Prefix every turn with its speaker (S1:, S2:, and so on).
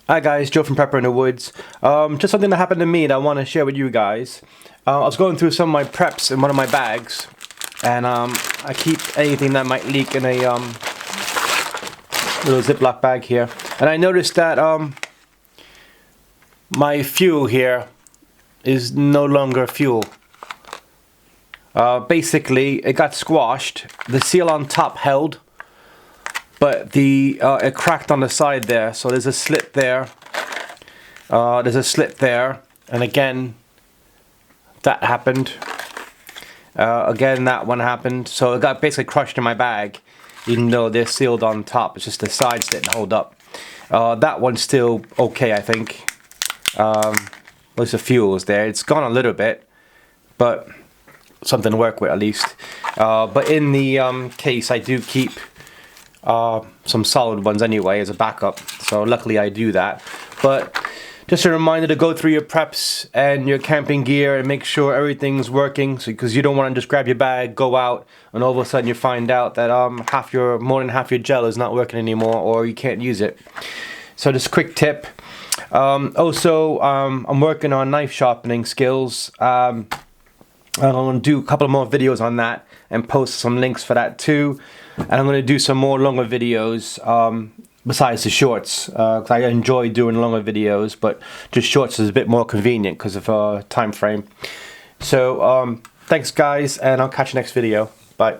S1: Hi guys, Joe from Prepper in the Woods. Just something that happened to me that I want to share with you guys. I was going through some of my preps in one of my bags, and I keep anything that might leak in a little Ziploc bag here. And I noticed that my fuel here is no longer fuel. Basically, it got squashed. The seal on top held, but it cracked on the side there, so there's a slit there. There's a slit there, and again, that happened. Again, that one happened. So it got basically crushed in my bag, even though they're sealed on top. It's just the sides didn't hold up. That one's still okay, I think. At least the fuel is there. It's gone a little bit, but something to work with at least. But in the case, I do keep some solid ones anyway as a backup, so luckily I do that. But just a reminder to go through your preps and your camping gear and make sure everything's working, because you don't want to just grab your bag, go out, and all of a sudden you find out that more than half your gel is not working anymore, or you can't use it. So just a quick tip. Also, I'm working on knife sharpening skills. I'm going to do a couple more videos on that and post some links for that too. And I'm going to do some more longer videos besides the shorts, because I enjoy doing longer videos, but just shorts is a bit more convenient because of time frame. So thanks guys, and I'll catch you next video. Bye.